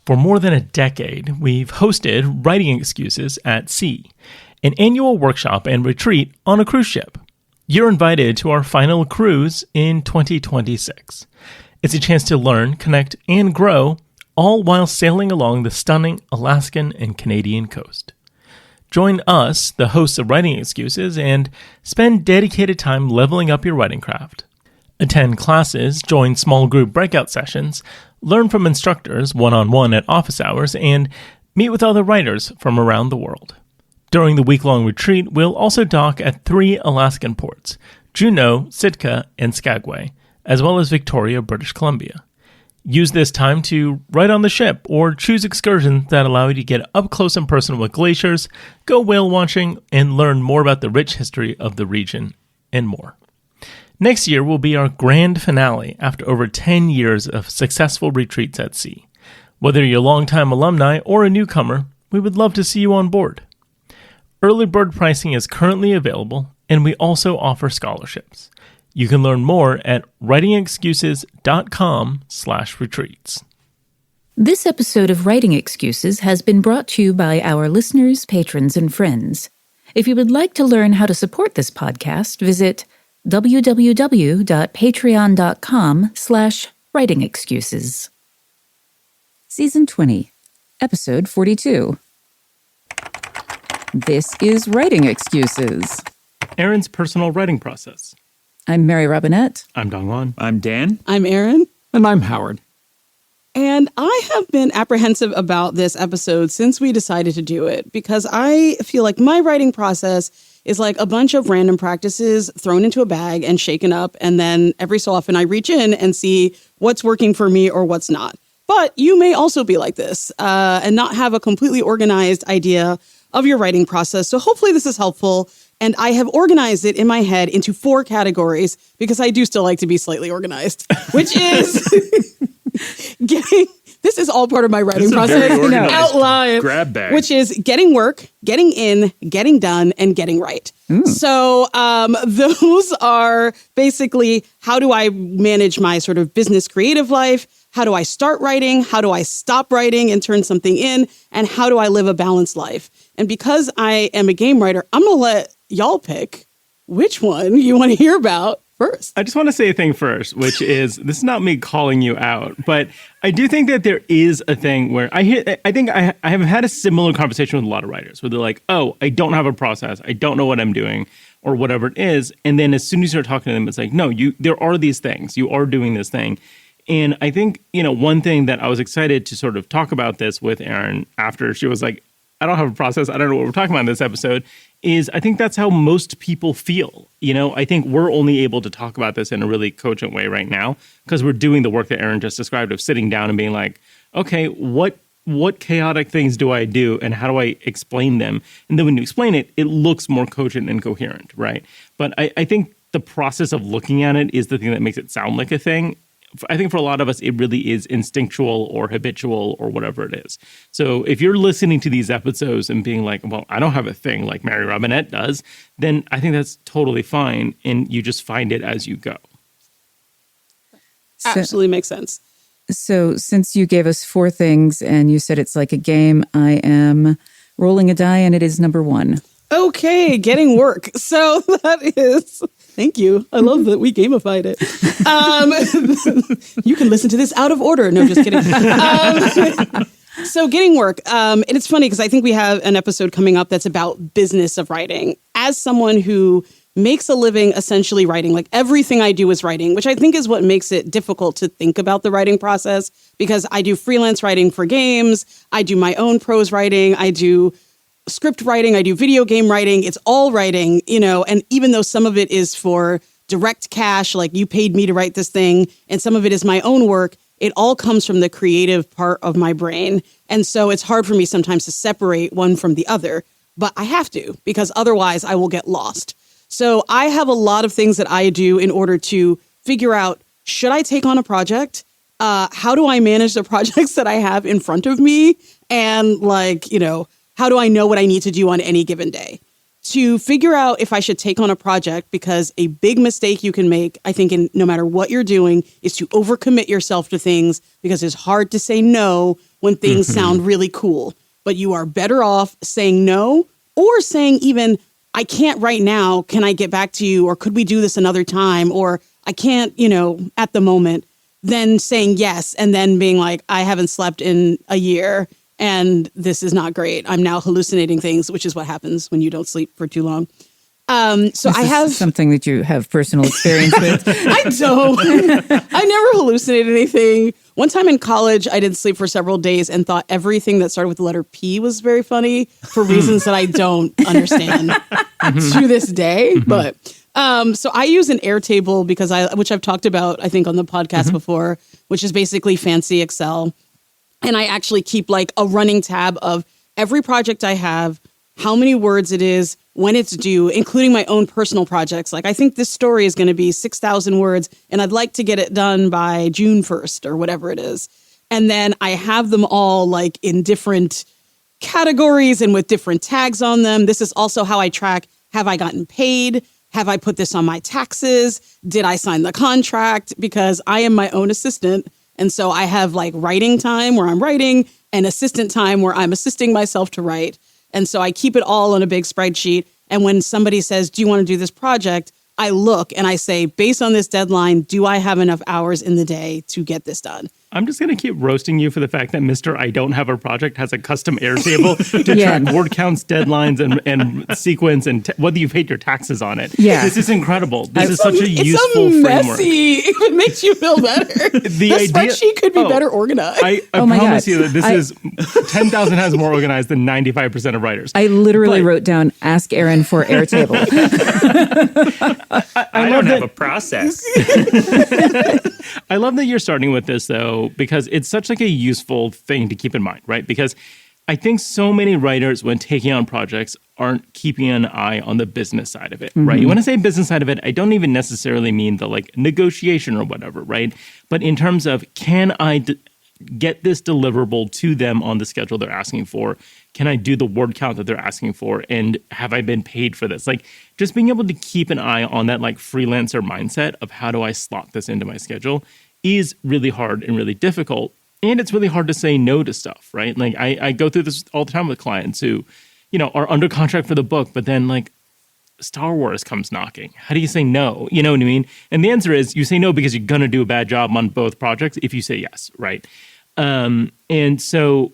For more than a decade, we've hosted Writing Excuses at Sea, an annual workshop and retreat on a cruise ship. You're invited to our final cruise in 2026. It's a chance to learn, connect, and grow, all while sailing along the stunning Alaskan and Canadian coast. Join us, the hosts of Writing Excuses, and spend dedicated time leveling up your writing craft. Attend classes, join small group breakout sessions, learn from instructors one-on-one at office hours, and meet with other writers from around the world. During the week-long retreat, we'll also dock at 3 Alaskan ports, Juneau, Sitka, and Skagway, as well as Victoria, British Columbia. Use this time to write on the ship or choose excursions that allow you to get up close and personal with glaciers, go whale watching, and learn more about the rich history of the region, and more. Next year will be our grand finale after over 10 years of successful retreats at sea. Whether you're a longtime alumni or a newcomer, we would love to see you on board. Early bird pricing is currently available, and we also offer scholarships. You can learn more at writingexcuses.com/retreats. This episode of Writing Excuses has been brought to you by our listeners, patrons, and friends. If you would like to learn how to support this podcast, visit www.patreon.com/writingexcuses. Season 20, Episode 42. This is Writing Excuses. Erin's personal writing process. I'm Mary Robinette. I'm Dongwon. I'm Dan. I'm Erin. And I'm Howard. And I have been apprehensive about this episode since we decided to do it because I feel like my writing process is like a bunch of random practices thrown into a bag and shaken up. And then every so often I reach in and see what's working for me or what's not. But you may also be like this and not have a completely organized idea of your writing process. So hopefully this is helpful. And I have organized it in my head into 4 categories because I do still like to be slightly organized, which is this is all part of my writing process outline, grab bag. Which is getting work, getting in, getting done, and getting right. So those are basically how do I manage my sort of business creative life? How do I start writing? How do I stop writing and turn something in? And how do I live a balanced life? And because I am a game writer, I'm going to let y'all pick which one you want to hear about first. I just want to say a thing first, which is this is not me calling you out, but I do think that there is a thing where I have had a similar conversation with a lot of writers where they're like, oh, I don't have a process. I don't know what I'm doing or whatever it is. And then as soon as you start talking to them, it's like, no, there are these things. You are doing this thing. And I think, one thing that I was excited to sort of talk about this with Erin after she was like, I don't have a process. I don't know what we're talking about in this episode is I think that's how most people feel. I think we're only able to talk about this in a really cogent way right now because we're doing the work that Erin just described of sitting down and being like, okay, what chaotic things do I do and how do I explain them? And then when you explain it, it looks more cogent and coherent, right? But I think the process of looking at it is the thing that makes it sound like a thing. I think for a lot of us, it really is instinctual or habitual or whatever it is. So if you're listening to these episodes and being like, well, I don't have a thing like Mary Robinette does, then I think that's totally fine. And you just find it as you go. Absolutely makes sense. So since you gave us 4 things and you said it's like a game, I am rolling a die and it is number 1. Okay, getting work. So that is, thank you. I love that we gamified it. You can listen to this out of order. No, just kidding. So getting work. And it's funny because I think we have an episode coming up that's about business of writing. As someone who makes a living essentially writing, like everything I do is writing, which I think is what makes it difficult to think about the writing process because I do freelance writing for games. I do my own prose writing. I do script writing, I do video game writing, it's all writing, and even though some of it is for direct cash, like you paid me to write this thing, and some of it is my own work, it all comes from the creative part of my brain. And so it's hard for me sometimes to separate one from the other, but I have to, because otherwise I will get lost. So I have a lot of things that I do in order to figure out, should I take on a project? How do I manage the projects that I have in front of me? And how do I know what I need to do on any given day? To figure out if I should take on a project, because a big mistake you can make, I think, no matter what you're doing, is to overcommit yourself to things because it's hard to say no when things sound really cool. But you are better off saying no, or saying even, I can't right now. Can I get back to you? Or could we do this another time? Or I can't, at the moment, than saying yes. And then being like, I haven't slept in a year and this is not great. I'm now hallucinating things, which is what happens when you don't sleep for too long. So I have something that you have personal experience with. I don't. I never hallucinated anything. One time in college, I didn't sleep for several days and thought everything that started with the letter P was very funny for reasons that I don't understand to this day. But so I use an Airtable which I've talked about, I think, on the podcast before, which is basically fancy Excel. And I actually keep like a running tab of every project I have, how many words it is, when it's due, including my own personal projects. Like, I think this story is going to be 6,000 words, and I'd like to get it done by June 1st or whatever it is. And then I have them all like in different categories and with different tags on them. This is also how I track, have I gotten paid? Have I put this on my taxes? Did I sign the contract? Because I am my own assistant. And so I have like writing time where I'm writing and assistant time where I'm assisting myself to write. And so I keep it all on a big spreadsheet. And when somebody says, do you want to do this project? I look and I say, based on this deadline, do I have enough hours in the day to get this done? I'm just going to keep roasting you for the fact that Mr. I Don't Have a Project has a custom Airtable to track word counts, deadlines, and sequence, and whether you paid your taxes on it. Yeah. This is incredible. This is such a useful framework. If it makes you feel better. the spreadsheet could be better organized. I promise you that this is 10,000 has more organized than 95% of writers. I literally wrote down, ask Erin for Airtable. I don't have a process. I love that you're starting with this, though, because it's such like a useful thing to keep in mind, right? Because I think so many writers, when taking on projects, aren't keeping an eye on the business side of it, right? When I say business side of it, I don't even necessarily mean the like negotiation or whatever, right? But in terms of, can I get this deliverable to them on the schedule they're asking for? Can I do the word count that they're asking for? And have I been paid for this? Like, just being able to keep an eye on that like freelancer mindset of how do I slot this into my schedule is really hard and really difficult. And it's really hard to say no to stuff, right? Like I go through this all the time with clients who, are under contract for the book, but then like Star Wars comes knocking. How do you say no? You know what I mean? And the answer is you say no because you're going to do a bad job on both projects if you say yes, right? And so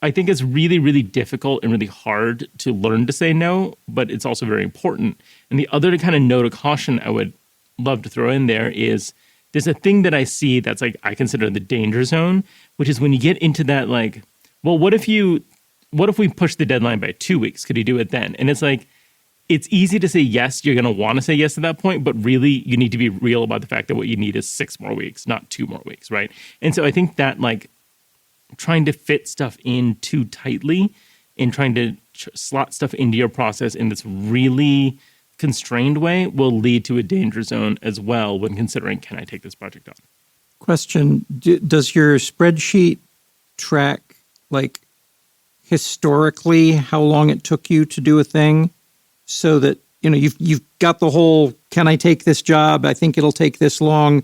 I think it's really, really difficult and really hard to learn to say no, but it's also very important. And the other kind of note of caution I would love to throw in there is there's a thing that I see that's like I consider the danger zone, which is when you get into that like, well, what if we push the deadline by 2 weeks? Could you do it then? And it's like, it's easy to say yes. You're going to want to say yes at that point, but really you need to be real about the fact that what you need is 6 more weeks, not 2 more weeks, right? And so I think that like trying to fit stuff in too tightly and trying to slot stuff into your process in this really constrained way will lead to a danger zone as well when considering, can I take this project on? Question, does your spreadsheet track like historically how long it took you to do a thing so that, you've got the whole, can I take this job? I think it'll take this long.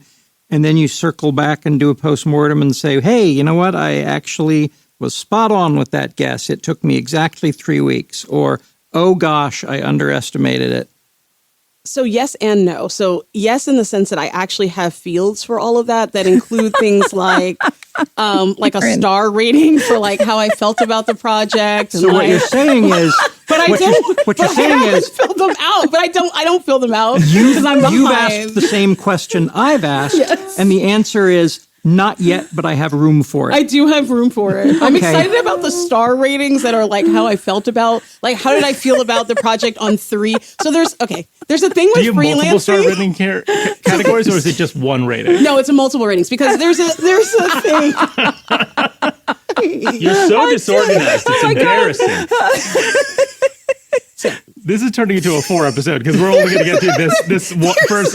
And then you circle back and do a postmortem and say, hey, you know what? I actually was spot on with that guess. It took me exactly 3 weeks. Or, oh gosh, I underestimated it. So yes and no. So yes, in the sense that I actually have fields for all of that include things like a star rating for like how I felt about the project. So what you're saying is, but I fill them out. But I don't fill them out because I'm behind. You've asked the same question I've asked, yes. And the answer is not yet, but I have room for it. I do have room for it. I'm excited about the star ratings that are like how I felt about, like how did I feel about the project on 3. So there's a thing with freelancing. Do you have multiple star rating categories, or is it just one rating? No, it's a multiple ratings because there's a thing. You're so disorganized. It's embarrassing. This is turning into a 4 episode because we're only going to get through this one first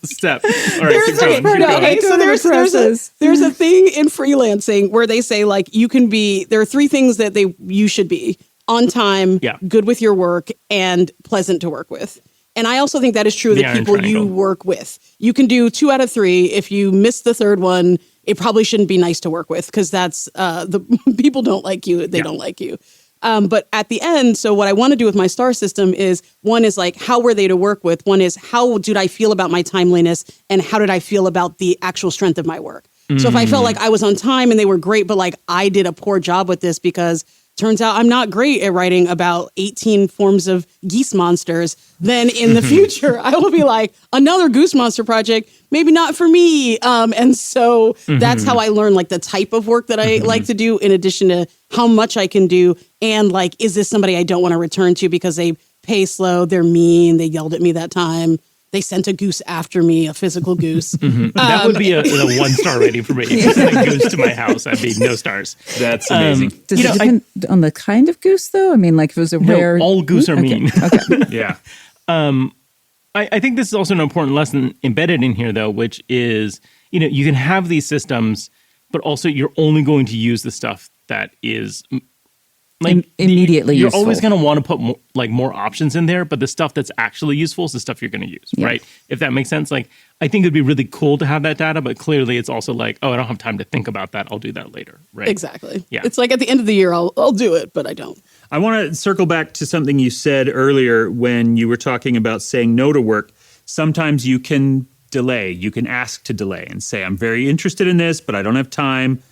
step. All right, keep going. So there's a thing in freelancing where they say like there are 3 things that you should be: on time, good with your work, and pleasant to work with. And I also think that is true of the people you work with. You can do 2 out of 3. If you miss the third one, it probably shouldn't be nice to work with because that's the people don't like you. They don't like you. But at the end, so what I want to do with my star system is one is like, how were they to work with? One is how did I feel about my timeliness and how did I feel about the actual strength of my work? So if I felt like I was on time and they were great, but like I did a poor job with this because turns out I'm not great at writing about 18 forms of geese monsters, then in the future, I will be like, another goose monster project, maybe not for me. And so that's how I learn like the type of work that I like to do in addition to how much I can do. And like, is this somebody I don't want to return to because they pay slow, they're mean, they yelled at me that time. They sent a goose after me, a physical goose. That would be a 1-star rating for me. If you sent a goose to my house, I'd be no stars. That's amazing. Does it depend on the kind of goose, though? I mean, like if it was a rare... all goose are mean. Okay. Yeah. I think this is also an important lesson embedded in here, though, which is, you can have these systems, but also you're only going to use the stuff that is... like immediately you're useful. always going to want to put more options in there, but the stuff that's actually useful is the stuff you're going to use, right? If that makes sense. Like, I think it'd be really cool to have that data, but clearly it's also like, oh, I don't have time to think about that. I'll do that later, right? Exactly. Yeah. It's like at the end of the year, I'll do it, but I don't. I want to circle back to something you said earlier when you were talking about saying no to work. Sometimes you can delay. You can ask to delay and say, I'm very interested in this, but I don't have time.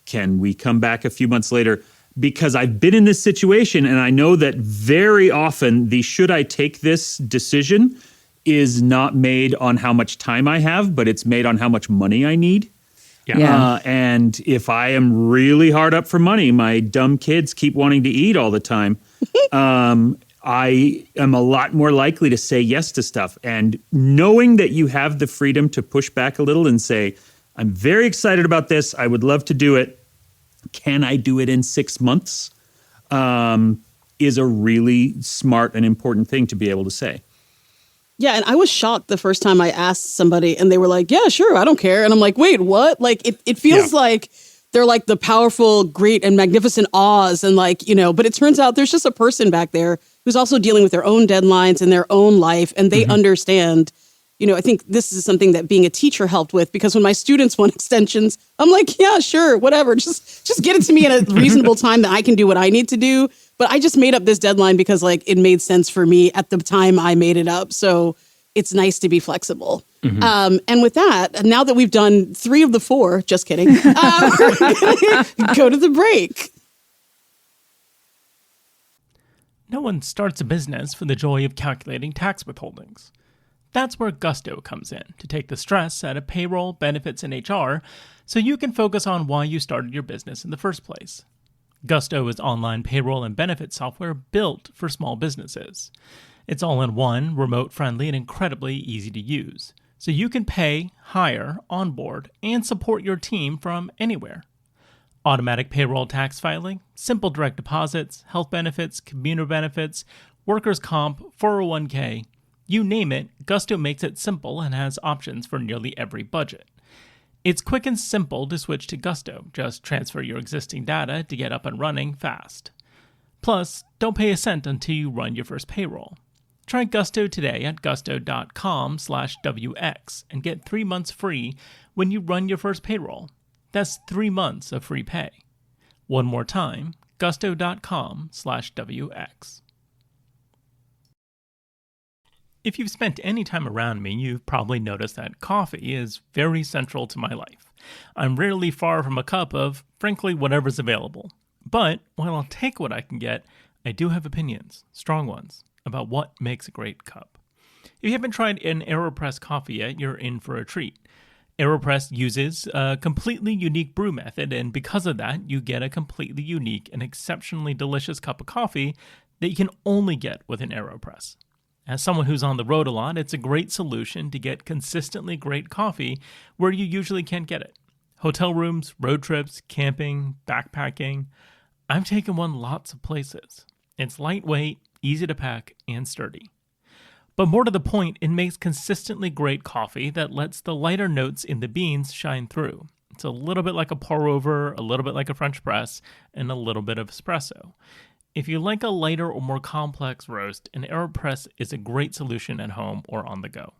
Can we come back a few months later? Because I've been in this situation and I know that very often the should I take this decision is not made on how much time I have, but it's made on how much money I need. And if I am really hard up for money, my dumb kids keep wanting to eat all the time. I am a lot more likely to say yes to stuff. And knowing that you have the freedom to push back a little and say, I'm very excited about this. I would love to do it. Can I do it in 6 months? Is a really smart and important thing to be able to say. Yeah, and I was shocked the first time I asked somebody and they were like, yeah, sure, I don't care. And I'm like, wait, what? Like, it feels like they're like the powerful, great, and magnificent Oz. And like, but it turns out there's just a person back there who's also dealing with their own deadlines and their own life. And they understand. I think this is something that being a teacher helped with because when my students want extensions, I'm like, yeah, sure, whatever. Just get it to me in a reasonable time that I can do what I need to do. But I just made up this deadline because like it made sense for me at the time I made it up. So it's nice to be flexible. And with that, now that we've done 3 of the 4, just kidding, we're gonna go to the break. No one starts a business for the joy of calculating tax withholdings. That's where Gusto comes in, to take the stress out of payroll, benefits, and HR, so you can focus on why you started your business in the first place. Gusto is online payroll and benefits software built for small businesses. It's all-in-one, remote-friendly, and incredibly easy to use, so you can pay, hire, onboard, and support your team from anywhere. Automatic payroll tax filing, simple direct deposits, health benefits, commuter benefits, workers' comp, 401k, you name it, Gusto makes it simple and has options for nearly every budget. It's quick and simple to switch to Gusto. Just transfer your existing data to get up and running fast. Plus, don't pay a cent until you run your first payroll. Try Gusto today at gusto.com/WX and get 3 months free when you run your first payroll. That's 3 months of free pay. One more time, gusto.com/WX. If you've spent any time around me, you've probably noticed that coffee is very central to my life. I'm rarely far from a cup of, frankly, whatever's available. But while I'll take what I can get, I do have opinions, strong ones, about what makes a great cup. If you haven't tried an AeroPress coffee yet, you're in for a treat. AeroPress uses a completely unique brew method, and because of that, you get a completely unique and exceptionally delicious cup of coffee that you can only get with an AeroPress. As someone who's on the road a lot, it's a great solution to get consistently great coffee where you usually can't get it. Hotel rooms, road trips, camping, backpacking. I've taken one lots of places. It's lightweight, easy to pack, and sturdy. But more to the point, it makes consistently great coffee that lets the lighter notes in the beans shine through. It's a little bit like a pour-over, a little bit like a French press, and a little bit of espresso. If you like a lighter or more complex roast, an AeroPress is a great solution at home or on the go.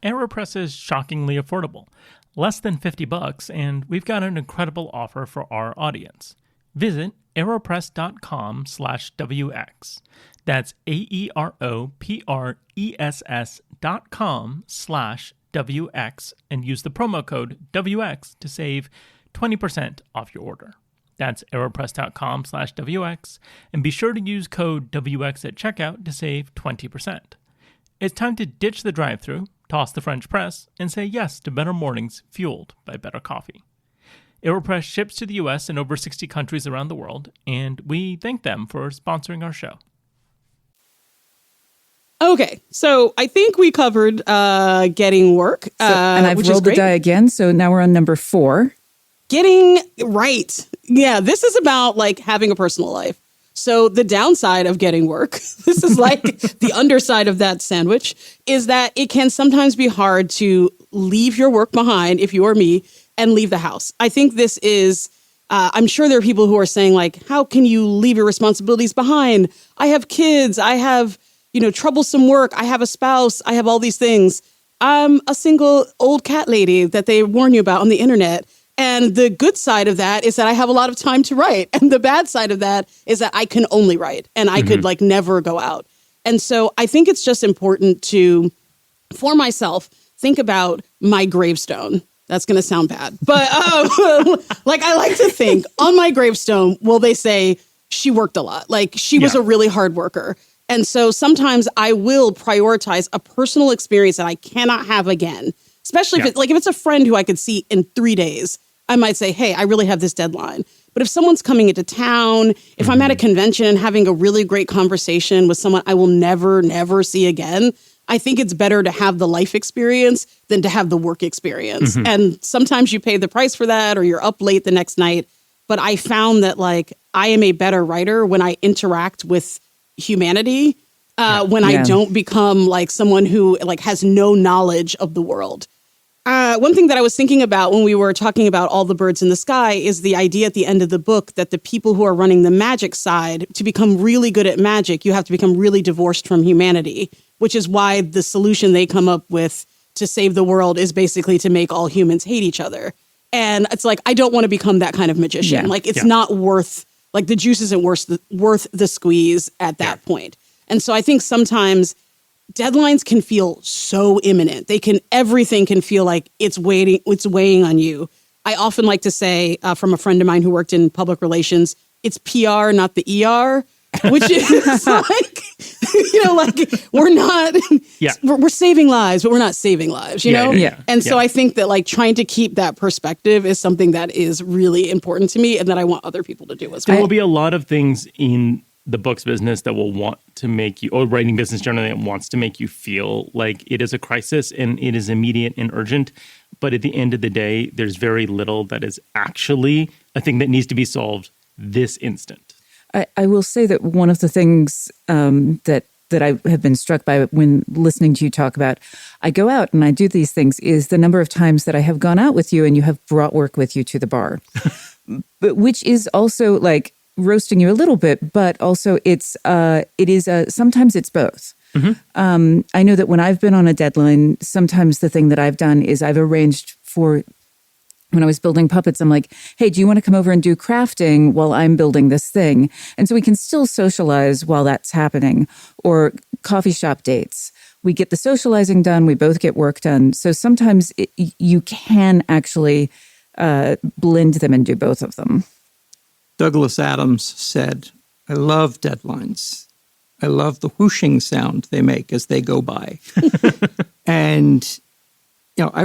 AeroPress is shockingly affordable. less than $50, and we've got an incredible offer for our audience. Visit aeropress.com/WX. That's AEROPRESS.com/WX and use the promo code WX to save 20% off your order. That's aeropress.com/WX and be sure to use code WX at checkout to save 20%. It's time to ditch the drive-thru, toss the French press, and say yes to better mornings fueled by better coffee. AeroPress ships to the U.S. and over 60 countries around the world, and we thank them for sponsoring our show. Okay, so I think we covered getting work. And I've rolled the die again, so now we're on number 4. Getting right. Yeah, this is about like having a personal life. So the downside of getting work, this is like the underside of that sandwich, is that it can sometimes be hard to leave your work behind, if you or me, and leave the house. I think this is, I'm sure there are people who are saying like, how can you leave your responsibilities behind? I have kids, I have, troublesome work, I have a spouse, I have all these things. I'm a single old cat lady that they warn you about on the internet. And the good side of that is that I have a lot of time to write. And the bad side of that is that I can only write and I could like never go out. And so I think it's just important to, for myself, think about my gravestone. That's going to sound bad. But like I like to think on my gravestone, will they say she worked a lot? Like she was a really hard worker. And so sometimes I will prioritize a personal experience that I cannot have again. Especially if it's a friend who I could see in 3 days, I might say, hey, I really have this deadline. But if someone's coming into town, if I'm at a convention and having a really great conversation with someone I will never see again, I think it's better to have the life experience than to have the work experience. And sometimes you pay the price for that or you're up late the next night. But I found that like I am a better writer when I interact with humanity, when I don't become like someone who like has no knowledge of the world. One thing that I was thinking about when we were talking about All the Birds in the Sky is the idea at the end of the book that the people who are running the magic side, to become really good at magic, you have to become really divorced from humanity, which is why the solution they come up with to save the world is basically to make all humans hate each other. And it's like, I don't want to become that kind of magician. Like it's not worth, like the juice isn't worth the squeeze at that point. And so I think sometimes deadlines can feel so imminent. Everything can feel like it's weighing on you. I often like to say from a friend of mine who worked in public relations, it's PR, not the ER, which is like, like we're not, we're saving lives, but we're not saving lives, you know? And so I think that like trying to keep that perspective is something that is really important to me and that I want other people to do as well. There will be a lot of things in the books business that will want to make you, or writing business generally, that wants to make you feel like it is a crisis and it is immediate and urgent. But at the end of the day, there's very little that is actually a thing that needs to be solved this instant. I will say that one of the things that I have been struck by when listening to you talk about, I go out and I do these things, is the number of times that I have gone out with you and you have brought work with you to the bar, but which is also like roasting you a little bit, but also it is sometimes it's both. I know that when I've been on a deadline, sometimes the thing that I've done is I've arranged for, when I was building puppets, I'm like, hey, do you want to come over and do crafting while I'm building this thing? And so we can still socialize while that's happening. Or coffee shop dates. We get the socializing done, we both get work done. So sometimes you can actually blend them and do both of them. Douglas Adams said, I love deadlines. I love the whooshing sound they make as they go by. And,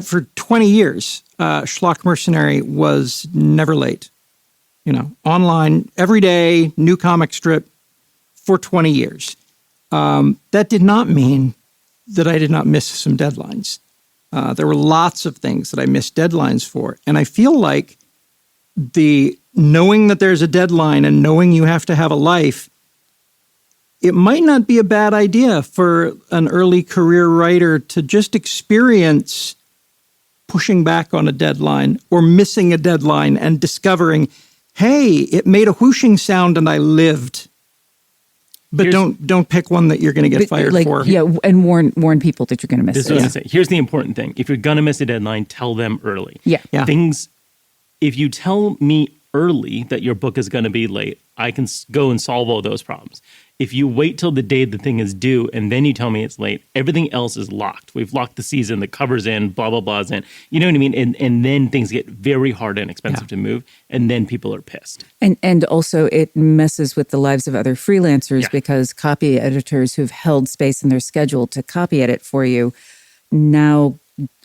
for 20 years, Schlock Mercenary was never late. Online, every day, new comic strip for 20 years. That did not mean that I did not miss some deadlines. There were lots of things that I missed deadlines for. And I feel like the knowing that there's a deadline and knowing you have to have a life, it might not be a bad idea for an early career writer to just experience pushing back on a deadline or missing a deadline and discovering, hey, it made a whooshing sound and I lived. But don't pick one that you're going to get fired for. Yeah, and warn people that you're going to miss This it. is what I say. Here's the important thing. If you're going to miss a deadline, tell them early. Yeah. If you tell me early that your book is going to be late, I can go and solve all those problems. If you wait till the day the thing is due and then you tell me it's late, everything else is locked. We've locked the season, the cover's in, blah, blah, blah's in. You know what I mean? And then things get very hard and expensive to move, and then people are pissed. And also it messes with the lives of other freelancers because copy editors who've held space in their schedule to copy edit for you now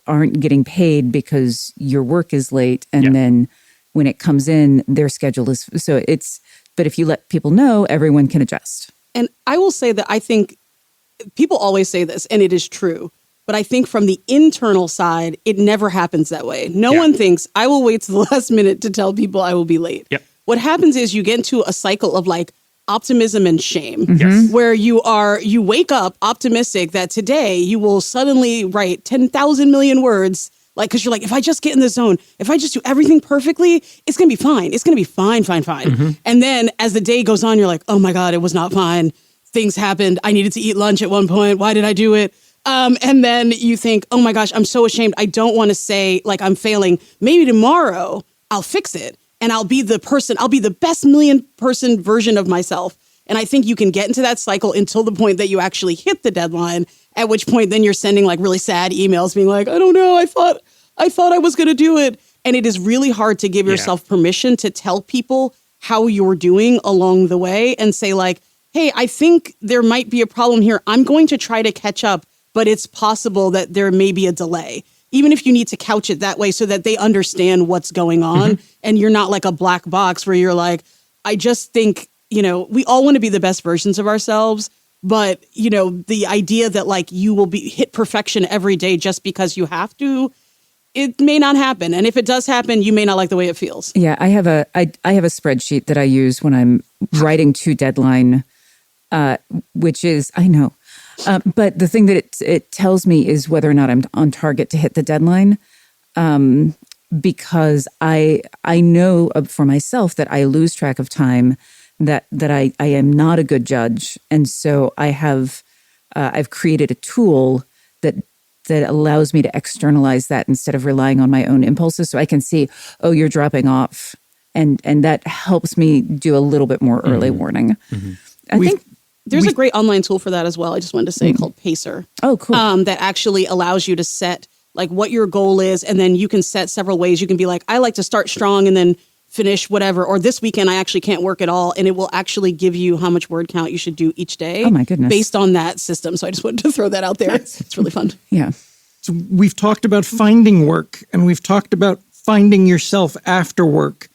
aren't getting paid because your work is late. And then when it comes in, their schedule is... But if you let people know, everyone can adjust. And I will say that I think people always say this, and it is true. But I think from the internal side, it never happens that way. No one thinks, I will wait to the last minute to tell people I will be late. Yep. What happens is you get into a cycle of like optimism and shame, Yes. where you wake up optimistic that today you will suddenly write 10,000 million words. Like, because you're like, if I just get in the zone, if I just do everything perfectly, it's going to be fine. It's going to be fine. And then as the day goes on, you're like, oh my God, it was not fine. Things happened. I needed to eat lunch at one point. Why did I do it? And then you think, oh my gosh, I'm so ashamed. I don't want to say like I'm failing. Maybe tomorrow I'll fix it and I'll be the best million person version of myself. And I think you can get into that cycle until the point that you actually hit the deadline, at which point then you're sending like really sad emails being like, I don't know, I thought I was going to do it. And it is really hard to give yourself permission to tell people how you're doing along the way and say like, hey, I think there might be a problem here. I'm going to try to catch up, but it's possible that there may be a delay. Even if you need to couch it that way so that they understand what's going on and you're not like a black box where you're like, I just think, we all want to be the best versions of ourselves, but, the idea that like you will hit perfection every day just because you have to, it may not happen. And if it does happen, you may not like the way it feels. Yeah, I have a spreadsheet that I use when I'm writing to deadline, which is, I know. But the thing that it tells me is whether or not I'm on target to hit the deadline, because I know for myself that I lose track of time, that I am not a good judge, and so I've created a tool that allows me to externalize that instead of relying on my own impulses, so I can see, oh, you're dropping off, and that helps me do a little bit more early warning. I think. There's a great online tool for that as well. I just wanted to say called Pacer. Oh, cool. That actually allows you to set like what your goal is. And then you can set several ways. You can be like, I like to start strong and then finish whatever. Or this weekend, I actually can't work at all. And it will actually give you how much word count you should do each day. Oh, my goodness. Based on that system. So I just wanted to throw that out there. It's really fun. Yeah. So we've talked about finding work and we've talked about finding yourself after work.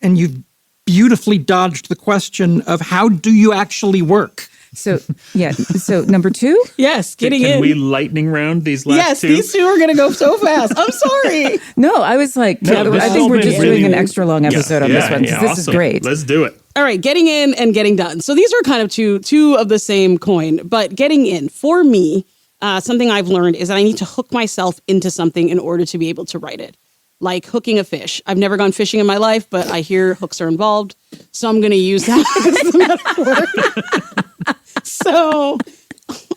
And you've beautifully dodged the question of how do you actually work? So, yeah. So number 2? Yes, getting in. Can we lightning round these last two? Yes, these two are going to go so fast. I'm sorry. No, I was like, I think we're just doing an extra long episode on this one. This awesome. is great. Let's do it. All right, getting in and getting done. So these are kind of two of the same coin, but getting in, for me, something I've learned is that I need to hook myself into something in order to be able to write it. Like hooking a fish. I've never gone fishing in my life, but I hear hooks are involved. So I'm going to use that as the metaphor. So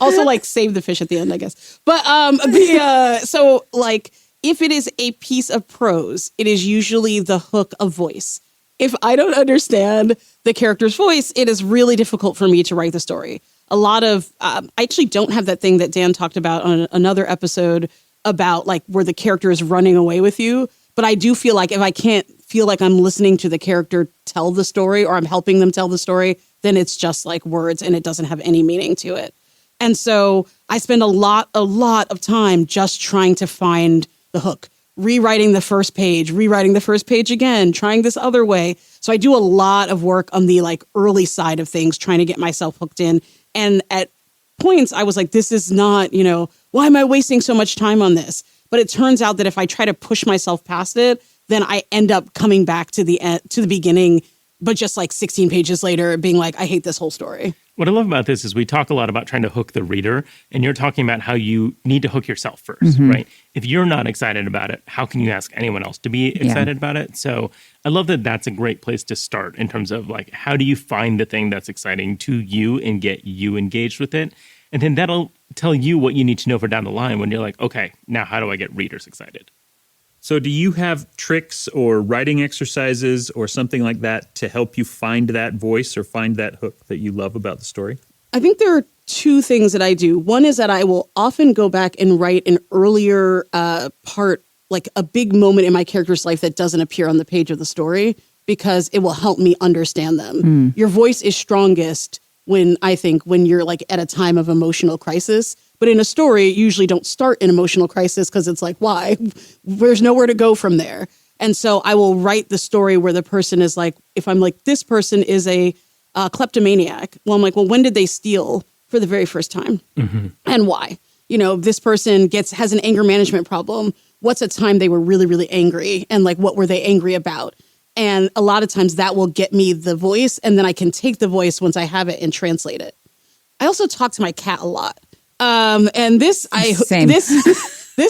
also like save the fish at the end, I guess. But so like if it is a piece of prose, it is usually the hook of voice. If I don't understand the character's voice, it is really difficult for me to write the story. A lot of I actually don't have that thing that Dan talked about on another episode about like where the character is running away with you. But I do feel like if I can't feel like I'm listening to the character tell the story or I'm helping them tell the story, then it's just like words and it doesn't have any meaning to it. And so I spend a lot of time just trying to find the hook, rewriting the first page again, trying this other way. So I do a lot of work on the like early side of things, trying to get myself hooked in. And at points I was like, this is not, why am I wasting so much time on this? But it turns out that if I try to push myself past it, then I end up coming back to the beginning but just like 16 pages later being like, I hate this whole story. What I love about this is we talk a lot about trying to hook the reader, and you're talking about how you need to hook yourself first, right? If you're not excited about it, how can you ask anyone else to be excited about it? So I love that that's a great place to start in terms of like, how do you find the thing that's exciting to you and get you engaged with it? And then that'll tell you what you need to know for down the line when you're like, okay, now how do I get readers excited? So do you have tricks or writing exercises or something like that to help you find that voice or find that hook that you love about the story? I think there are two things that I do. One is that I will often go back and write an earlier part, like a big moment in my character's life that doesn't appear on the page of the story, because it will help me understand them. Your voice is strongest when you're like at a time of emotional crisis. But in a story, you usually don't start an emotional crisis because it's like, why? There's nowhere to go from there. And so I will write the story where the person is like, if I'm like, this person is a kleptomaniac. Well, I'm like, well, when did they steal for the very first time? And why? You know, this person has an anger management problem. What's a time they were really, really angry? And like, what were they angry about? And a lot of times that will get me the voice. And then I can take the voice once I have it and translate it. I also talk to my cat a lot. And this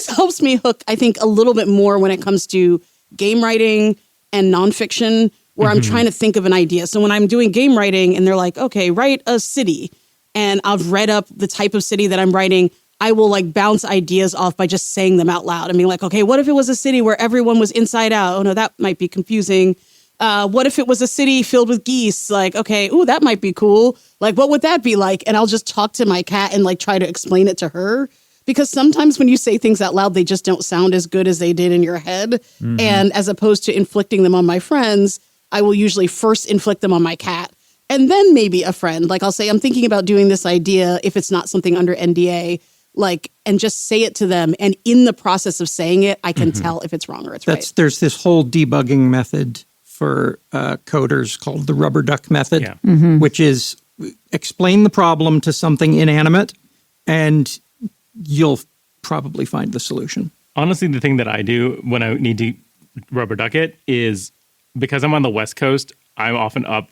helps me hook, I think, a little bit more when it comes to game writing and nonfiction, where I'm trying to think of an idea. So when I'm doing game writing and they're like, okay, write a city, and I've read up the type of city that I'm writing, I will like bounce ideas off by just saying them out loud. I mean, like, okay, what if it was a city where everyone was inside out? Oh no, that might be confusing. What if it was a city filled with geese? Like, okay, ooh, that might be cool. Like, what would that be like? And I'll just talk to my cat and like try to explain it to her. Because sometimes when you say things out loud, they just don't sound as good as they did in your head. And as opposed to inflicting them on my friends, I will usually first inflict them on my cat and then maybe a friend. Like I'll say, I'm thinking about doing this idea if it's not something under NDA, like, and just say it to them. And in the process of saying it, I can tell if it's wrong or it's right. There's this whole debugging method for coders called the rubber duck method, which is explain the problem to something inanimate and you'll probably find the solution. Honestly, the thing that I do when I need to rubber duck it is, because I'm on the West Coast, I'm often up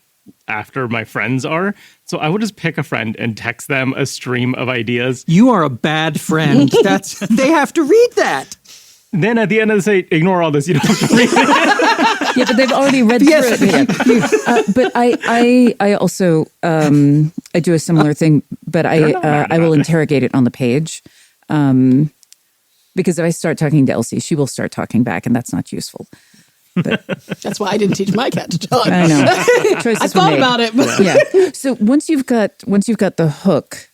after my friends are. So I will just pick a friend and text them a stream of ideas. You are a bad friend. They have to read that. Then at the end of the day, ignore all this. You don't have to read it. Yeah, but they've already read through it. But I also I do a similar thing, but I will interrogate it on the page, because if I start talking to Elsie, she will start talking back, and that's not useful. But that's why I didn't teach my cat to talk. I know. I thought about it, but yeah. So once you've got the hook,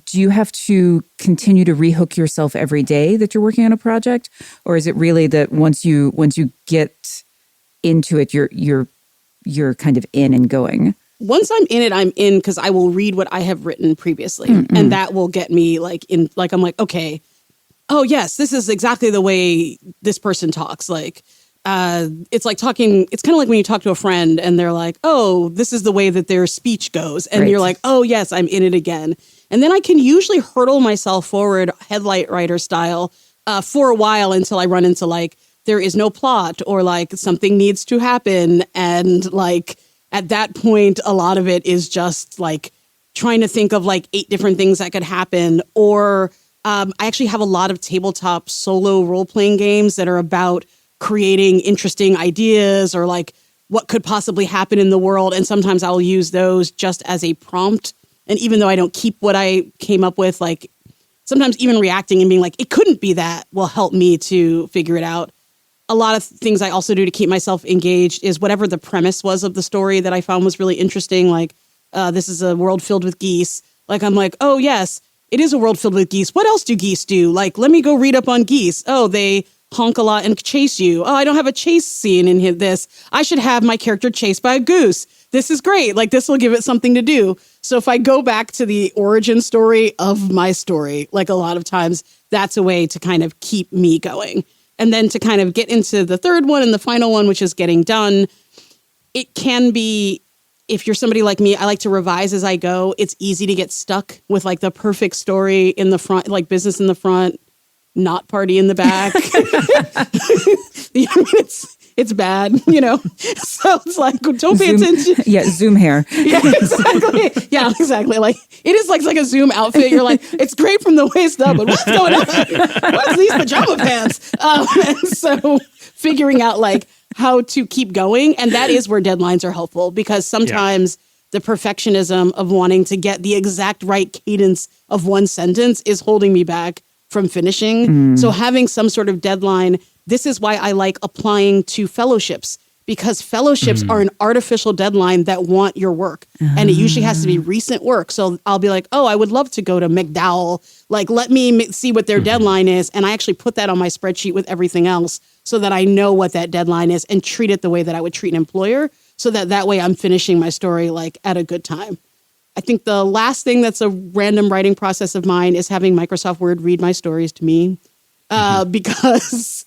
do you have to continue to rehook yourself every day that you're working on a project, or is it really that once you get into it, you're kind of in and going? Once I'm in it, I'm in, because I will read what I have written previously, and that will get me like in. Like I'm like, okay, oh yes, this is exactly the way this person talks. Like, it's like talking. It's kind of like when you talk to a friend and they're like, oh, this is the way that their speech goes, and you're like, oh yes, I'm in it again. And then I can usually hurdle myself forward, headlight writer style, for a while until I run into like, there is no plot, or like something needs to happen. And like at that point, a lot of it is just like trying to think of like 8 different things that could happen. Or I actually have a lot of tabletop solo role-playing games that are about creating interesting ideas or like what could possibly happen in the world. And sometimes I'll use those just as a prompt. And even though I don't keep what I came up with, like sometimes even reacting and being like, it couldn't be that, will help me to figure it out. A lot of things I also do to keep myself engaged is whatever the premise was of the story that I found was really interesting. Like, this is a world filled with geese. Like, I'm like, oh yes, it is a world filled with geese. What else do geese do? Like, let me go read up on geese. Oh, they honk a lot and chase you. Oh, I don't have a chase scene in this. I should have my character chased by a goose. This is great. Like, this will give it something to do. So if I go back to the origin story of my story, like a lot of times, that's a way to kind of keep me going. And then to kind of get into the third one and the final one, which is getting done, it can be, if you're somebody like me, I like to revise as I go. It's easy to get stuck with like the perfect story in the front, like business in the front, not party in the back. it's bad, you know? So it's like, don't pay attention. Yeah, Zoom hair. Yeah, exactly. Yeah, exactly. Like it is like a Zoom outfit. You're like, it's great from the waist up, but what's going on? What's these pajama pants? And so figuring out like how to keep going. And that is where deadlines are helpful because sometimes the perfectionism of wanting to get the exact right cadence of one sentence is holding me back from finishing. So having some sort of deadline, this is why I like applying to fellowships, because fellowships are an artificial deadline that want your work. And it usually has to be recent work. So I'll be like, oh, I would love to go to McDowell. Like, let me see what their deadline is. And I actually put that on my spreadsheet with everything else so that I know what that deadline is and treat it the way that I would treat an employer so that way I'm finishing my story like at a good time. I think the last thing that's a random writing process of mine is having Microsoft Word read my stories to me because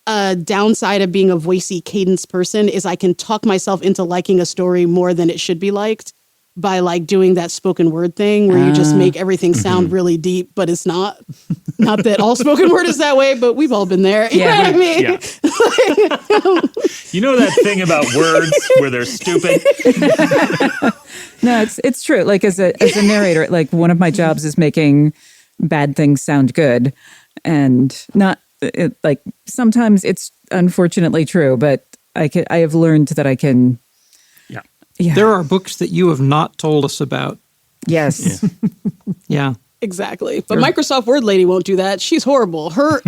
a downside of being a voicey cadence person is I can talk myself into liking a story more than it should be liked by like doing that spoken word thing where you just make everything sound really deep, but it's not. Not that all spoken word is that way, but we've all been there. You know what I mean? Yeah. You know that thing about words where they're stupid? No, it's true. Like as a narrator, like one of my jobs is making bad things sound good, and not like sometimes it's unfortunately true, but I have learned that I can. Yeah. There are books that you have not told us about. Yes. Yeah. Exactly. But Microsoft Word lady won't do that. She's horrible. Her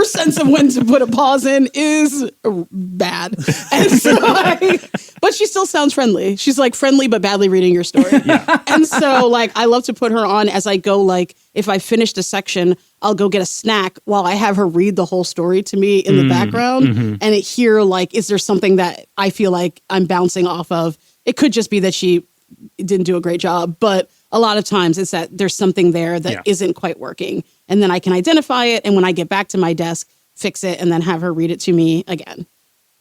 sense of when to put a pause in is bad. And so but she still sounds friendly. She's like friendly but badly reading your story. Yeah. And so like I love to put her on as I go, like if I finished a section, I'll go get a snack while I have her read the whole story to me in the background and hear like, is there something that I feel like I'm bouncing off of? It could just be that she didn't do a great job, but a lot of times it's that there's something there that isn't quite working. And then I can identify it. And when I get back to my desk, fix it and then have her read it to me again.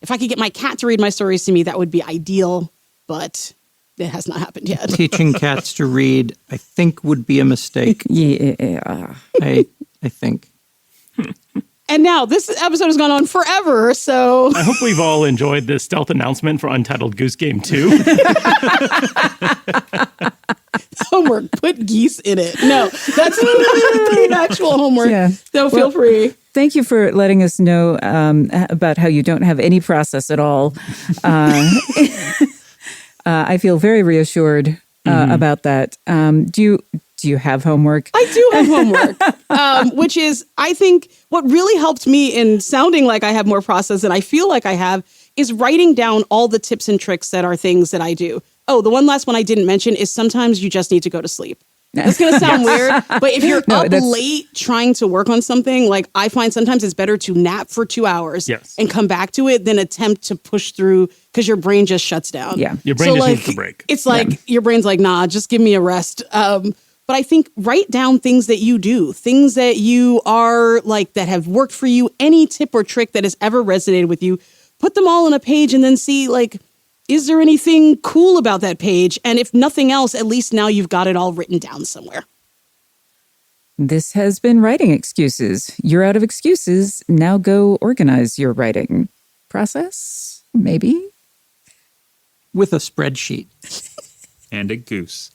If I could get my cat to read my stories to me, that would be ideal, but it has not happened yet. Teaching cats to read, I think, would be a mistake. Yeah. I think. And now this episode has gone on forever, so... I hope we've all enjoyed this stealth announcement for Untitled Goose Game 2. Homework, put geese in it. No, that's the actual homework. Yeah. So feel free. Thank you for letting us know about how you don't have any process at all. I feel very reassured about that. Do you have homework? I do have homework, which is, I think, what really helped me in sounding like I have more process than I feel like I have is writing down all the tips and tricks that are things that I do. Oh, the one last one I didn't mention is sometimes you just need to go to sleep. That's going to sound weird, but if you're up late trying to work on something, like I find sometimes it's better to nap for 2 hours and come back to it than attempt to push through because your brain just shuts down. Yeah. Your brain just needs to break. It's like your brain's like, nah, just give me a rest. But I think write down things that you do, things that you are like that have worked for you, any tip or trick that has ever resonated with you, put them all on a page and then see like, is there anything cool about that page? And if nothing else, at least now you've got it all written down somewhere. This has been Writing Excuses. You're out of excuses. Now go organize your writing process, maybe. With a spreadsheet. And a goose.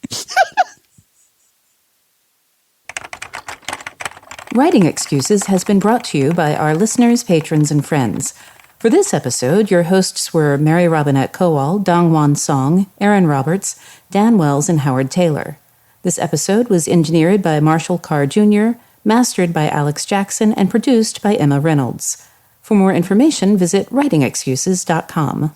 Writing Excuses has been brought to you by our listeners, patrons, and friends. For this episode, your hosts were Mary Robinette Kowal, Dongwon Song, Erin Roberts, Dan Wells, and Howard Taylor. This episode was engineered by Marshall Carr Jr., mastered by Alex Jackson, and produced by Emma Reynolds. For more information, visit writingexcuses.com.